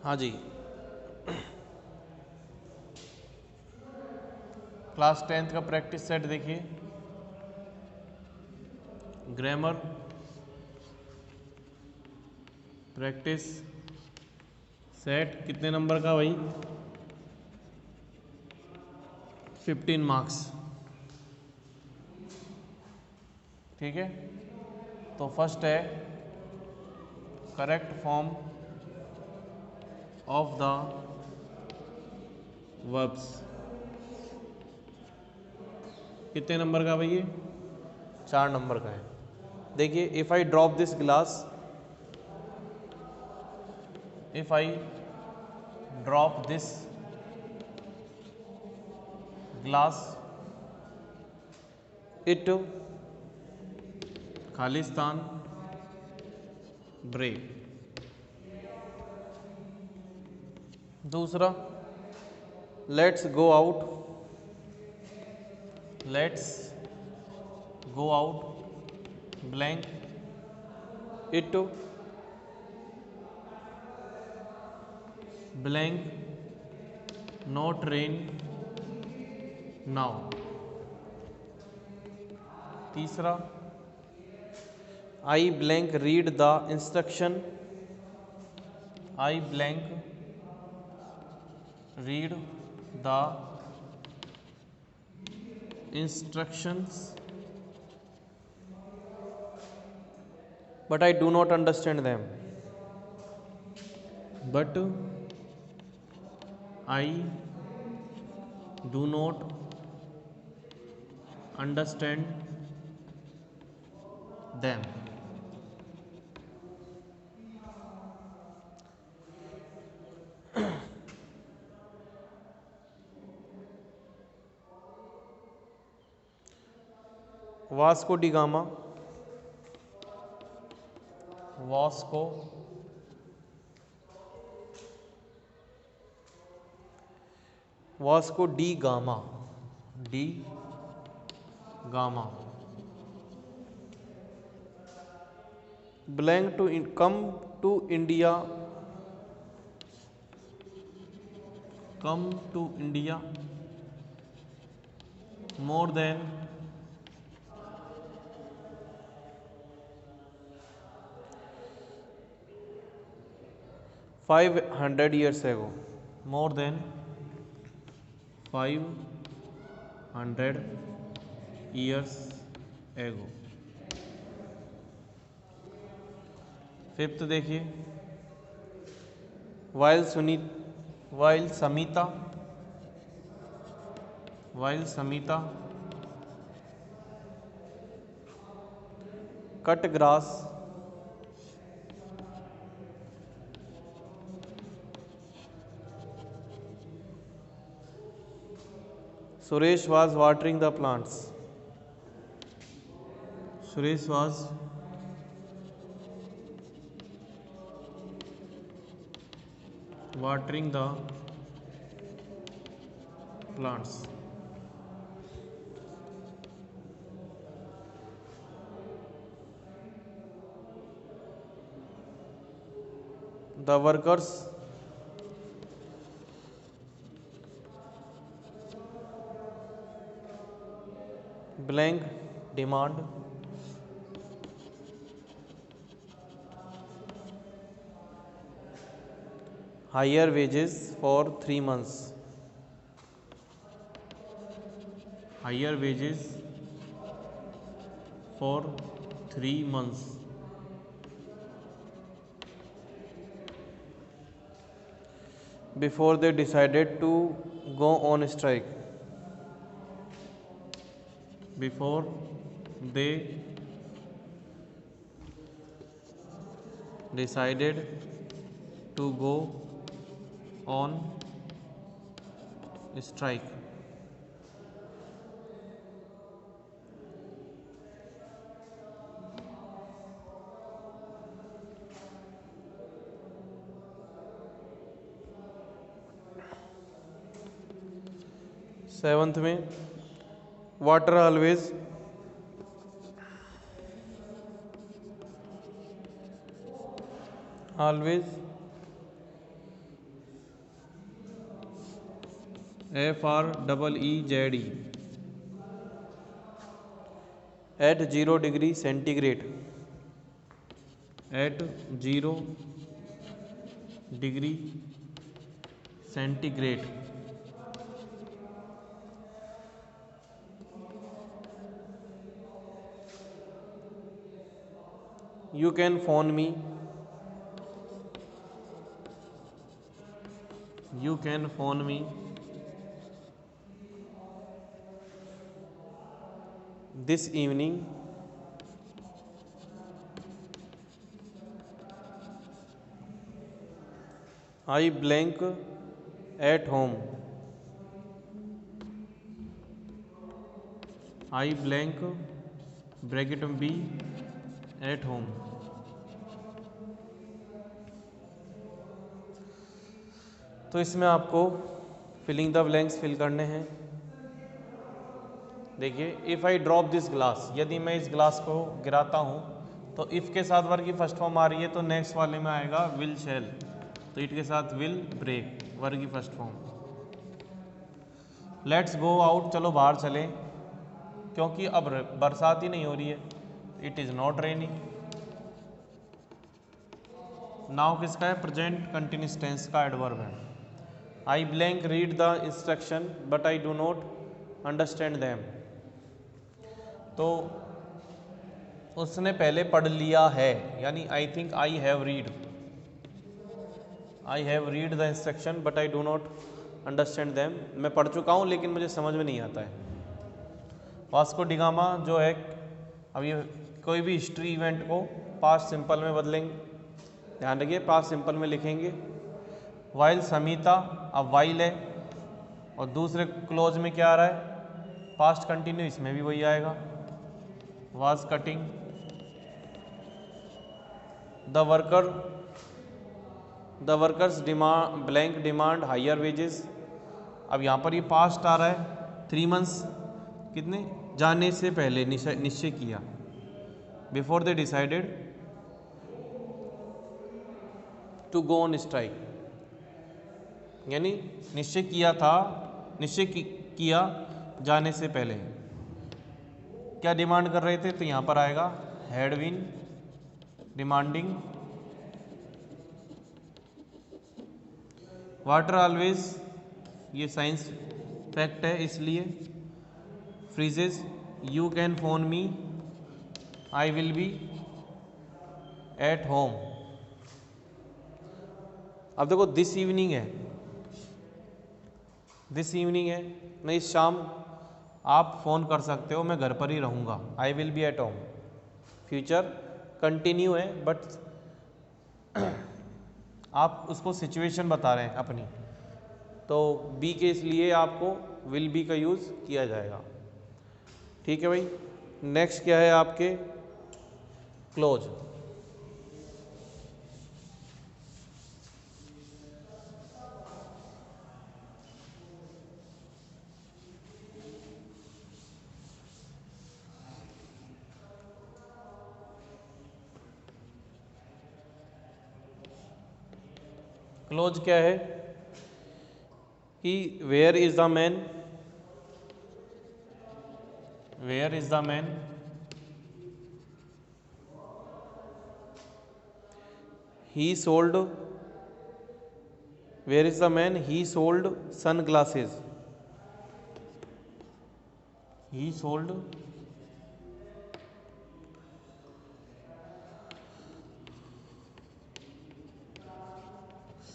हाँ जी, class 10th का practice set देखिए। ग्रामर प्रैक्टिस सेट कितने नंबर का भाई? 15 मार्क्स। ठीक है, तो फर्स्ट है correct form of the verbs. कितने नंबर का भाई ये? 4 नंबर का है। देखिए, if I drop this glass, if I drop this glass, it खालिस्तान ब्रेक। दूसरा, let's go out, let's go out blank, it blank not rain now. तीसरा, I blank read the instruction, I blank read the instructions but I do not understand them, but I do not understand them। Vasco da Gama, Vasco Vasco da Gama, da Gama blank to come to India, come to India more than 500 years ago, more than 500 years ago। Fifth देखिए, while Samita cut grass, Suresh was watering the plants, Suresh was watering the plants। The workers blank demand higher wages for 3 months, higher wages for 3 months। Before they decided to go on strike, before they decided to go on strike। Seventh में, water always FREEZE at 0 degree centigrade, at 0 degree centigrade. You can phone me. You can phone me this evening I blank at home. I blank bracket में B at home. तो इसमें आपको filling the blanks fill करने हैं. देखिए, if I drop this glass, यदि मैं इस ग्लास को गिराता हूँ, तो इफ़ के साथ वर्ग की फर्स्ट फॉर्म आ रही है, तो नेक्स्ट वाले में आएगा विल शैल, तो इट के साथ विल ब्रेक, वर्ग की first form. Let's go out, चलो बाहर चलें, क्योंकि अब बरसात ही नहीं हो रही है. It is not raining. Now किसका है? प्रेजेंट कंटिन्यूस टेंस का एडवर्ब है. आई blank read the instruction but I do not understand them. तो उसने पहले पढ़ लिया है, यानी I think I have read the instruction but I do not understand them. मैं पढ़ चुका हूँ लेकिन मुझे समझ में नहीं आता है. वास्को डिगामा जो है, अब ये कोई भी हिस्ट्री इवेंट को पास्ट सिंपल में बदलेंगे. ध्यान रखिए, पास्ट सिंपल में लिखेंगे. वाइल समीता, अब वाइल है और दूसरे क्लोज में क्या आ रहा है? पास्ट कंटिन्यू, इसमें भी वही आएगा. Was cutting the workers blank demand higher wages. अब यहाँ पर ये पास्ट आ रहा है. 3 months कितने जाने से पहले निश्चय किया, before they decided to go on strike, यानी निश्चय किया जाने से पहले. क्या डिमांड कर रहे थे? तो यहाँ पर आएगा had been demanding. Water always, ये साइंस फैक्ट है इसलिए. Freezes, you can phone me, I will be at home. अब देखो, दिस इवनिंग है, मैं इस शाम, आप फ़ोन कर सकते हो, मैं घर पर ही रहूँगा. आई will be at home. Future continue है, बट आप उसको सिचुएशन बता रहे हैं अपनी, तो बी के इसलिए आपको विल बी का यूज़ किया जाएगा. ठीक है भाई. नेक्स्ट क्या है आपके? क्लोज. क्लोज क्या है कि where is the man, he sold, where is the man, he sold sunglasses, he sold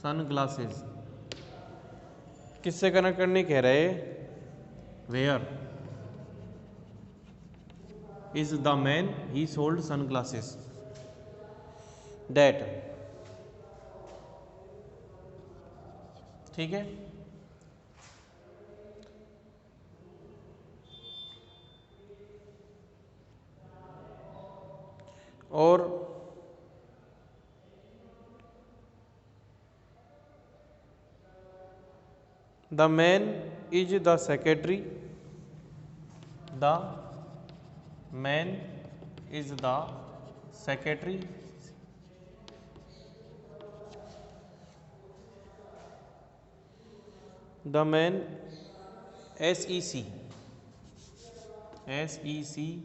sunglasses. किससे कनेक्ट करने कह रहे? Where is the man, he sold sunglasses. That. ठीक है. और the man is the secretary, the man is the secretary. The man SEC SECREATRY,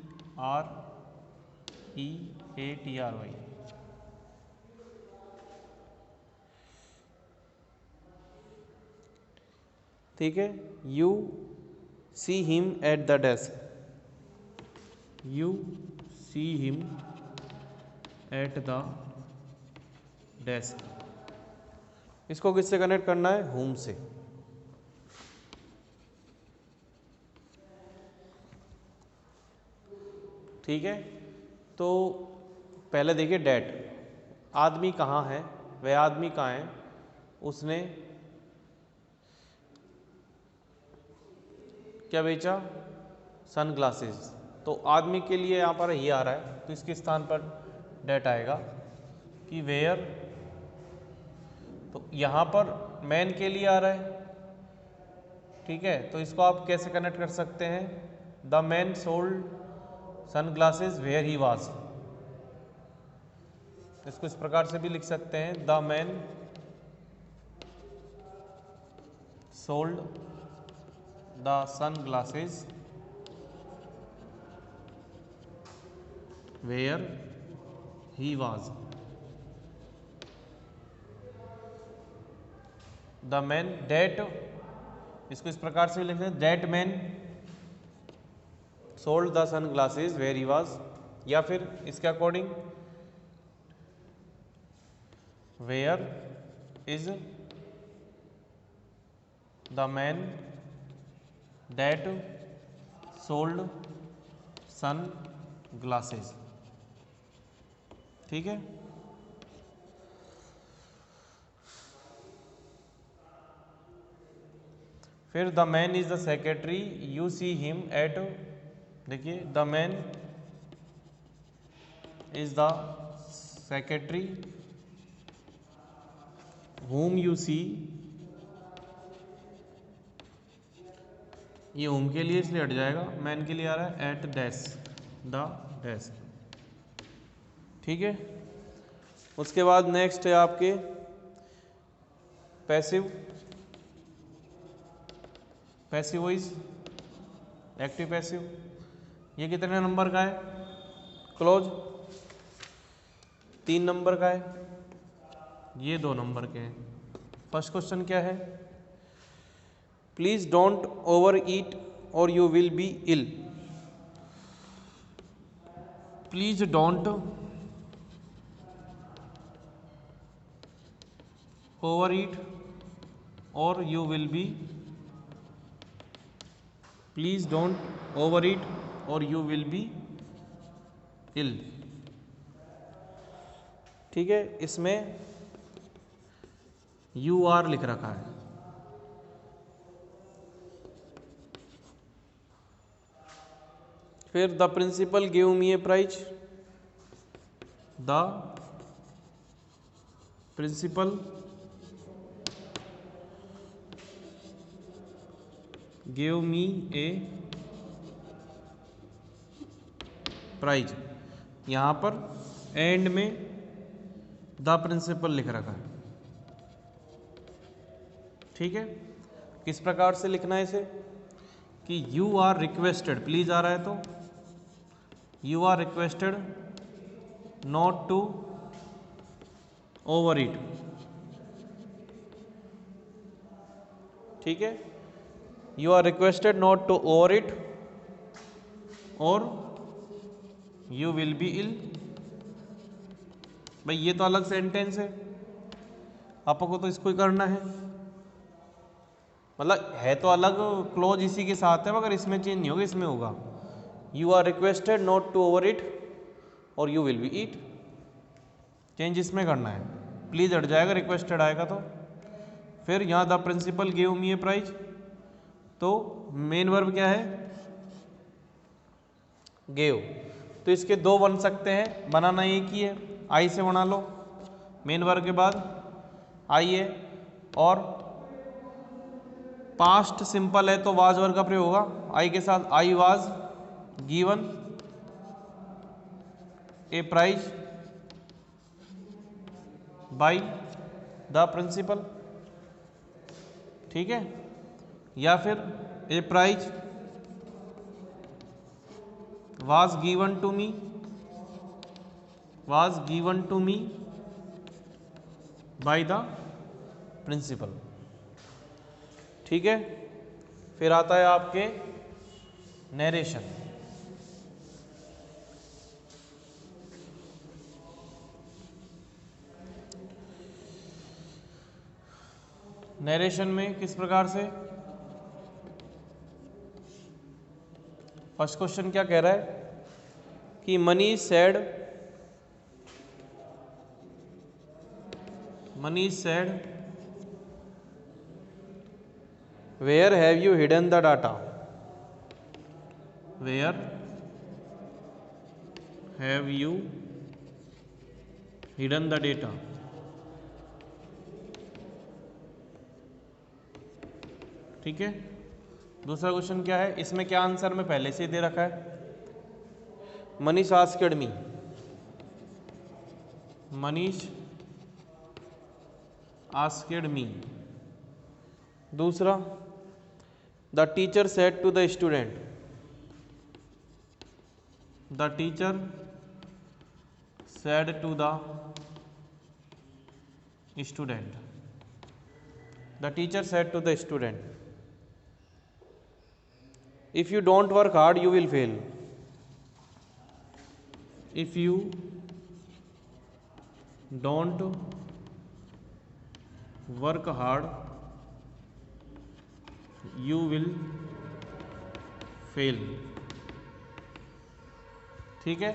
ठीक है। You see him at the desk, you see him at the desk, इसको किससे connect करना है? Home से। ठीक है, तो पहले देखिए डेट, आदमी कहाँ है, वह आदमी कहाँ है, उसने क्या बेचा? सनग्लासेस। तो आदमी के लिए यहाँ पर ही आ रहा है, तो इसके स्थान पर डेट आएगा कि वेयर, तो यहाँ पर मैन के लिए आ रहा है, ठीक है। तो इसको आप कैसे कनेक्ट कर सकते हैं? The man sold sunglasses where he was, इसको इस प्रकार से भी लिख सकते हैं, the man sold the sunglasses where he was, the man that, इसको इस प्रकार से भी लिखते हैं, that man sold the sunglasses where he was, या फिर इसके according where is the man that sold sun glasses, ठीक है। फिर the man is the secretary, you see him at, देखिए the man is the secretary whom you see, ये home के लिए इसलिए हट जाएगा, मैन के लिए आ रहा है एट डेस्क, द डेस्क, ठीक है। उसके बाद नेक्स्ट है आपके passive, passive voice, active passive, ये कितने नंबर का है? क्लोज 3 नंबर का है, ये 2 नंबर के हैं। फर्स्ट क्वेश्चन क्या है? प्लीज डोंट ओवर ईट और you will be ill, please don't overeat और you will be, please don't overeat और यू विल बी इल, ठीक है। इसमें यू आर लिख रखा है, फिर the principal give me a prize, the principal give me a prize, यहाँ पर एंड में द प्रिंसिपल लिख रखा है, ठीक है। किस प्रकार से लिखना है इसे? कि यू आर रिक्वेस्टेड, प्लीज आ रहा है तो you are requested not to overeat, ठीक है। You are requested not to overeat और यू विल बी इल, भाई ये तो अलग सेंटेंस है, आपको तो इसको ही करना है, मतलब है तो अलग, क्लोज इसी के साथ है, मगर इसमें चेंज नहीं होगा, इसमें होगा you are requested not to overeat or you will be eat, change इसमें करना है, प्लीज हट जाएगा, रिक्वेस्टेड आएगा तो। फिर यहाँ the principal give me a prize, तो मेन वर्ब क्या है? गिव, तो इसके 2 बन सकते हैं, बनाना एक ही है, आई से बना लो, मेन वर्ब के बाद आई है, और पास्ट सिंपल है तो वाज वर्ब का प्रयोग होगा, आई के साथ, I was given a prize by the principal, ठीक है। या फिर a prize was given to me by the principal। ठीक है, फिर आता है आपके नरेशन। नरेशन में किस प्रकार से, फर्स्ट क्वेश्चन क्या कह रहा है कि Manish said where have you hidden the data, where have you hidden the data. ठीक है, दूसरा क्वेश्चन क्या है, इसमें क्या आंसर में पहले से ही दे रखा है, Manish asked me, Manish asked me. दूसरा, the teacher said to the student, the teacher said to the student, the teacher said to the student, if you don't work hard you will fail, if you don't work hard you will fail। ठीक है,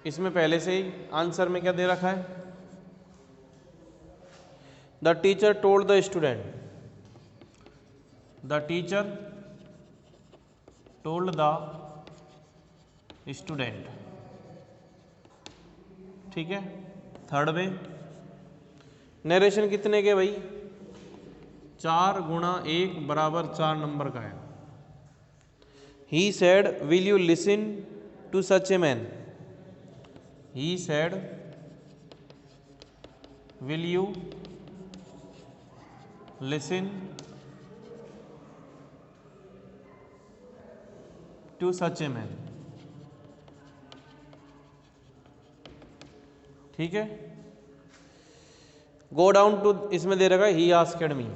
इसमें पहले से ही answer में क्या दे रखा है, the teacher told the student, the teacher told the student. ठीक है, थर्ड में नरेशन कितने के भाई, 4 गुणा 1 बराबर 4 नंबर का है। He said will you listen to such a man, he said will you listen to such a man. ठीक है, गो डाउन टू, इसमें दे रखा है he asked me,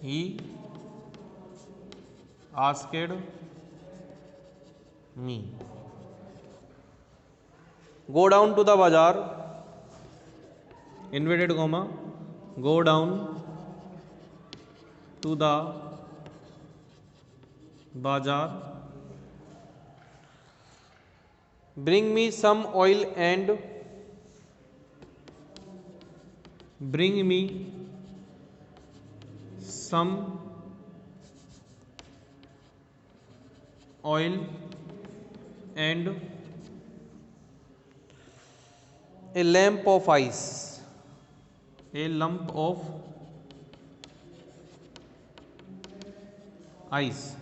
he asked me. Go down to the bazaar, inverted comma, go down to the bazaar, bring me some oil and, bring me some oil and a lamp of ice, a lump of ice.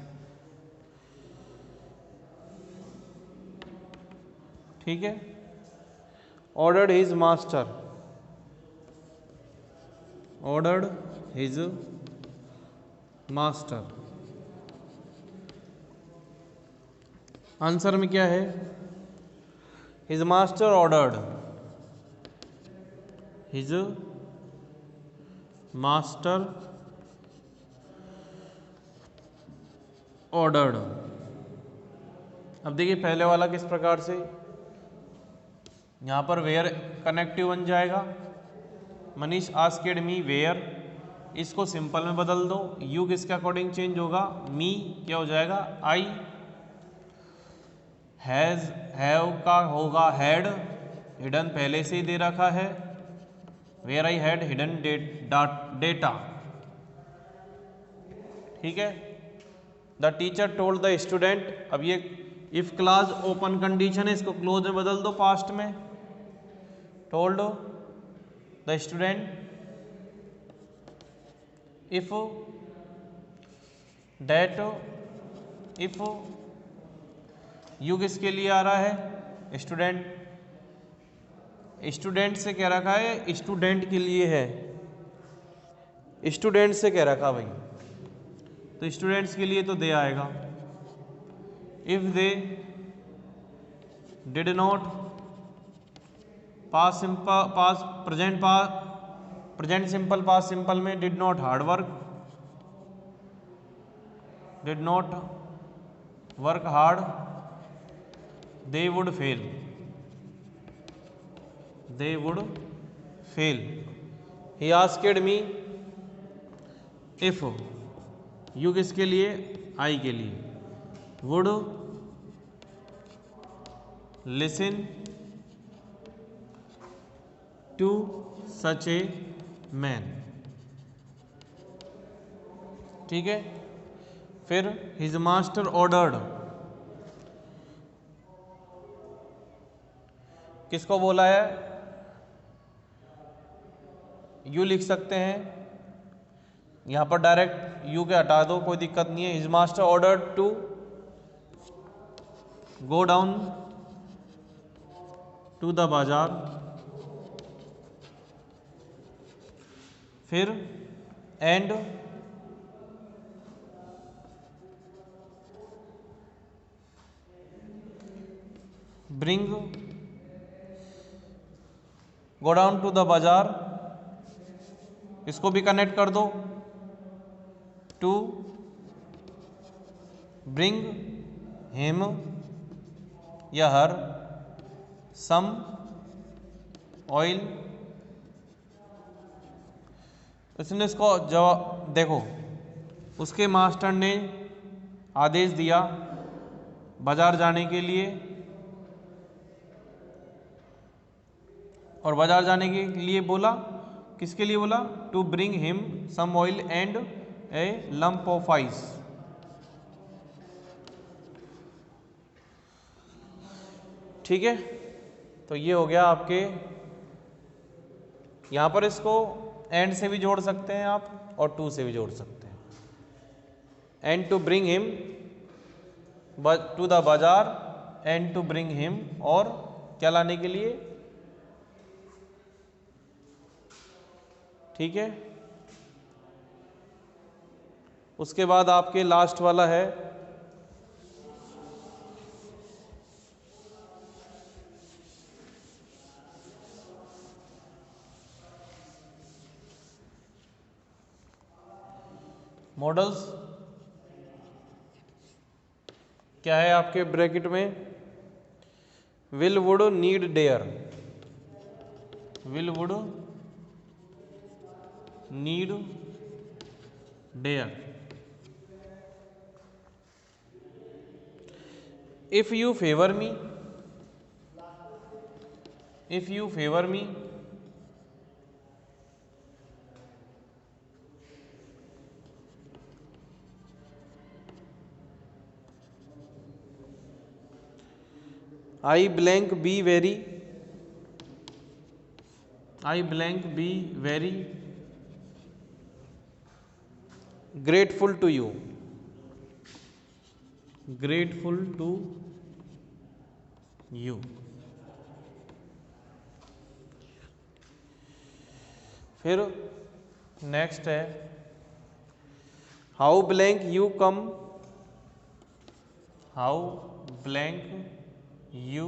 ठीक है, ordered his master, ordered his master. Answer में क्या है, his master ordered, his master ordered. अब देखिए पहले वाला किस प्रकार से, यहाँ पर वेयर कनेक्टिव बन जाएगा, मनीष आस्क्ड मी वेयर, इसको सिंपल में बदल दो, यू किसके अकॉर्डिंग चेंज होगा, मी क्या हो जाएगा आई, हैज हैव का होगा हैड, हिडन पहले से ही दे रखा है, where I had hidden data. ठीक है, the teacher told the student, अब ये इफ क्लास ओपन कंडीशन है, इसको क्लोज में बदल दो पास्ट में, told the student, if that, if you किसके लिए आ रहा है, स्टूडेंट, स्टूडेंट से कह रखा है, स्टूडेंट के लिए है, स्टूडेंट से कह रखा भाई, तो स्टूडेंट्स के लिए तो दे आएगा। If they did not pass present simple past simple में did not hard work, did not work hard, they would fail, they would fail. He asked me if, you किसके लिए, आई के लिए, would listen to such a man. ठीक है, फिर his master ordered, किसको बोला है, यू लिख सकते हैं, यहां पर डायरेक्ट यू के हटा दो, कोई दिक्कत नहीं है। His master ordered to go down to the bazaar, फिर and bring, go down to the bazaar, इसको भी कनेक्ट कर दो, टू ब्रिंग हिम या हर सम ऑयल। उसने इसको जवाब देखो, उसके मास्टर ने आदेश दिया बाजार जाने के लिए, और बाजार जाने के लिए बोला, किसके लिए बोला, to bring him some oil and a lump of ice. ठीक है, तो ये हो गया आपके, यहां पर इसको एंड से भी जोड़ सकते हैं आप और टू से भी जोड़ सकते हैं। And to bring him to the bazaar, and to bring him, और क्या लाने के लिए। ठीक है, उसके बाद आपके लास्ट वाला है मॉडल्स। क्या है आपके ब्रैकेट में, will would need dare, will would need dare. If you favour me, if you favour me, I blank be very, I blank be very grateful to you, grateful to you। फिर next है how blank you come, how blank you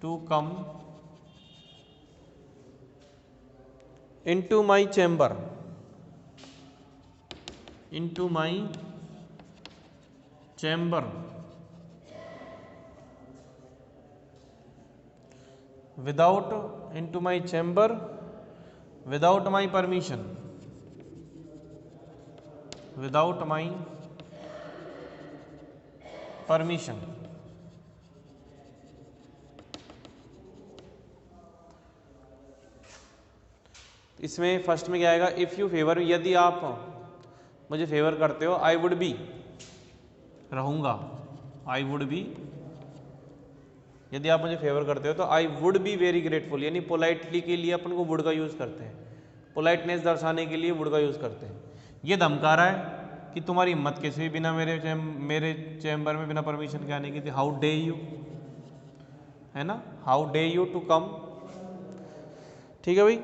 to come into my chamber, into my chamber without, into my chamber without my permission, without my permission। इसमें first में क्या आएगा, if you favour, यदि आप मुझे favour करते हो, आई वुड बी, रहूँगा, आई वुड बी, यदि आप मुझे फेवर करते हो तो I would be very grateful, यानी पोलाइटली के लिए अपन को वुड का यूज़ करते हैं, पोलाइटनेस दर्शाने के लिए वुड का यूज़ करते हैं। ये धमका रहा है कि तुम्हारी हिम्मत कैसे भी बिना मेरे चैम्बर में बिना परमिशन के आने की थी, हाउ डे यू, है ना, how dare you to come. ठीक है भाई।